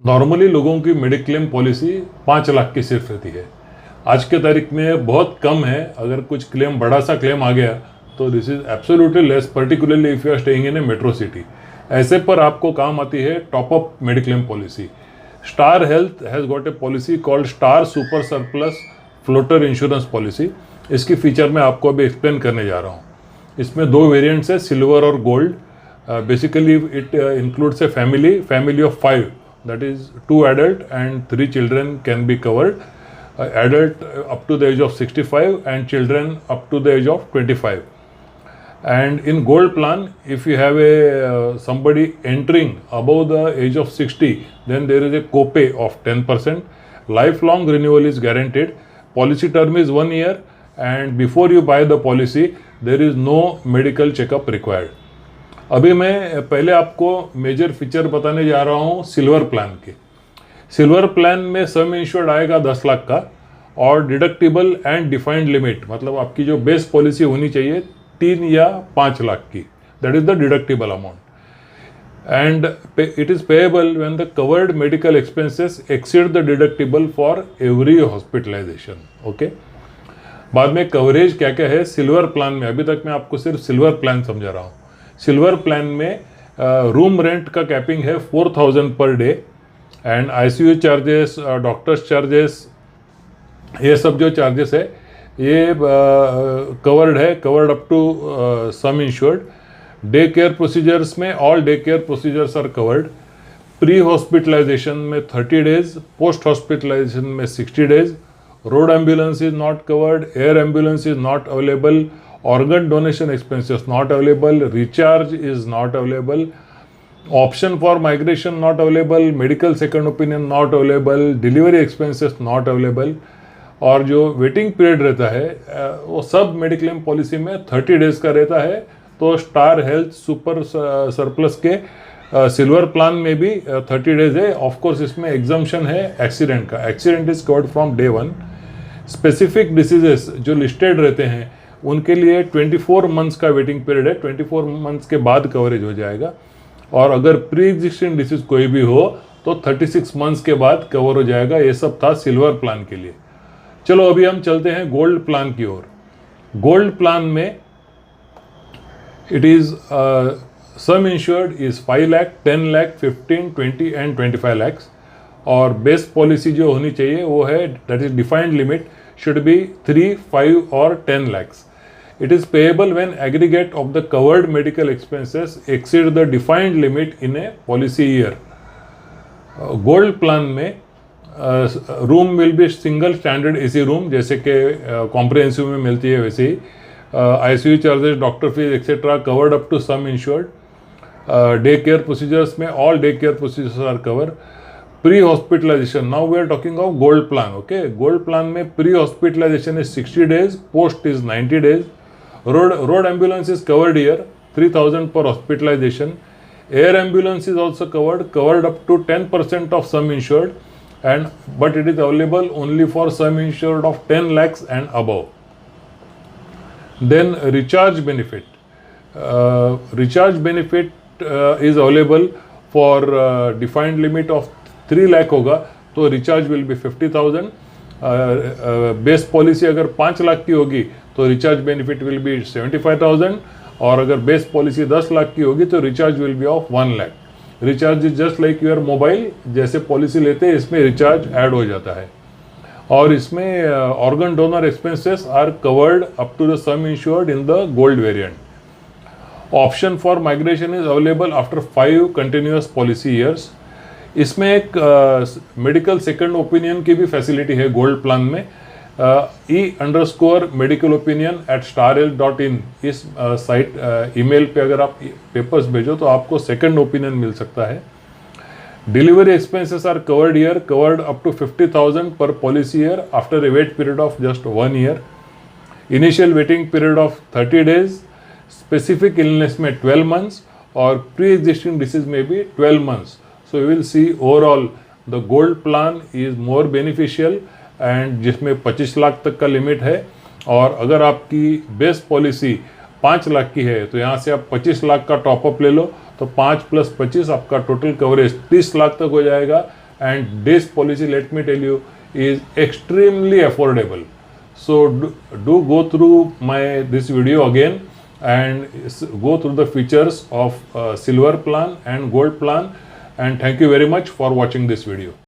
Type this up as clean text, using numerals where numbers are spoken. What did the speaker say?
Normally लोगों की mediclaim policy 5 lakh की सिर्फ रहती है। आज के तारीख में बहुत कम है। अगर कुछ क्लेम, बड़ा सा क्लेम आ गया तो this is absolutely less, particularly if you are staying in a metro city. ऐसे पर आपको काम आती है top up mediclaim policy. Star health has got a policy called star super surplus floater insurance policy. इसकी फीचर मैं आपको अभी एक्सप्लेन करने जा रहा हूँ। इसमें दो वेरिएंट्स है, सिल्वर और gold. Basically it includes a family of 5, that is 2 adult and 3 children can be covered. Adult up to the age of 65 and children up to the age of 25. And in gold plan, if you have a somebody entering above the age of 60, then there is a copay of 10%. Lifelong renewal is guaranteed. Policy term is 1 year, and before you buy the policy, there is no medical checkup required. अभी मैं पहले आपको major feature बताने जा रहा हूँ silver plan के। Silver plan में सम इंश्योर्ड आएगा 10 लाख का, और डिडक्टिबल एंड डिफाइंड लिमिट, मतलब आपकी जो बेस पॉलिसी होनी चाहिए 3 या 5 लाख की, that is the deductible amount. And it is payable when the covered medical expenses exceed the deductible for every hospitalization. Okay, बाद में कवरेज क्या क्या है सिल्वर प्लान में। अभी तक मैं आपको सिर्फ सिल्वर प्लान समझा रहा हूँ। सिल्वर प्लान में रूम रेंट का कैपिंग है 4000 per day, and ICU charges, doctors charges, ये सब जो चार्जेस है ये covered up to sum insured. Day care procedures में all day care procedures are covered. Pre hospitalisation में 30 डेज, पोस्ट हॉस्पिटलाइजेशन में 60 days. Road ambulance is not covered, air ambulance is not available, organ donation expenses not available, recharge is not available, option for migration not available, medical second opinion not available, delivery expenses not available। और जो waiting period रहता है वो सब mediclaim policy में 30 days का रहता है। तो स्टार हेल्थ सुपर सरप्लस के सिल्वर प्लान में भी 30 डेज है। ऑफकोर्स इसमें एग्जम्पशन है एक्सीडेंट का। Accident is covered from day 1। Specific diseases जो लिस्टेड रहते हैं उनके लिए 24 मंथ्स का वेटिंग पीरियड है। 24 मंथ्स के बाद कवरेज हो जाएगा। और अगर प्री एग्जिस्टिंग डिसीज कोई भी हो तो 36 मंथ्स के बाद कवर हो जाएगा। ये सब था सिल्वर प्लान के लिए। चलो अभी हम चलते हैं गोल्ड प्लान की ओर। गोल्ड प्लान में it is some insured is 5 lakh, 10 lakh, 15, 20 and 25 lakhs. और बेस्ट पॉलिसी जो होनी चाहिए वो है, that is defined limit, should be 3, 5 or 10 lakhs. It is payable when aggregate of the covered medical expenses exceed the defined limit in a policy year. Gold plan में room will be single standard AC room, जैसे कि comprehensive में मिलती है वैसे ही। ICU charges, doctor fees etc. covered up to sum insured. Day care procedures में all day care procedures are covered. Pre hospitalisation, now we are talking of gold plan. Okay, gold plan में pre hospitalisation is 60 days, post is 90 days. Road ambulance is covered year, 3000 per hospitalisation. Air ambulance is also covered up to 10% of sum insured, and but it is available only for sum insured of 10 lakhs and above. Then recharge benefit, is available for defined limit of 3 lakh होगा तो recharge will be 50,000। Base policy अगर 5 लाख की होगी तो recharge benefit will be 75,000, और अगर base policy 10 lakh की होगी तो recharge will be of 1 lakh. Recharge is just like your mobile, जैसे पॉलिसी लेते हैं इसमें रिचार्ज ऐड हो जाता है। और इसमें organ donor expenses are covered up to the sum insured in the gold variant. Option for migration is available after 5 continuous policy years. इसमें एक मेडिकल सेकंड ओपिनियन की भी फैसिलिटी है गोल्ड प्लान में। E_medical opinion @starhealth.in इस site email पे अगर आप पेपर्स भेजो तो आपको सेकंड ओपिनियन मिल सकता है। Delivery expenses are covered year, covered up to 50,000 पर policy year after a wait period of just 1 year. Initial waiting period of 30 days, specific illness में 12 मंथ्स, और प्री एग्जिस्टिंग डिसीज में भी 12 months. So you will see overall the gold plan is more beneficial, and जिसमें 25 लाख तक का limit है। और अगर आपकी बेस पॉलिसी 5 लाख की है तो यहाँ से आप 25 लाख का टॉपअप ले लो तो 5 + 25 आपका टोटल कवरेज 30 लाख तक हो जाएगा। and this policy, let me tell you, is extremely affordable. So do go through this video again and go through the features of silver plan and gold plan, and thank you very much for watching this video.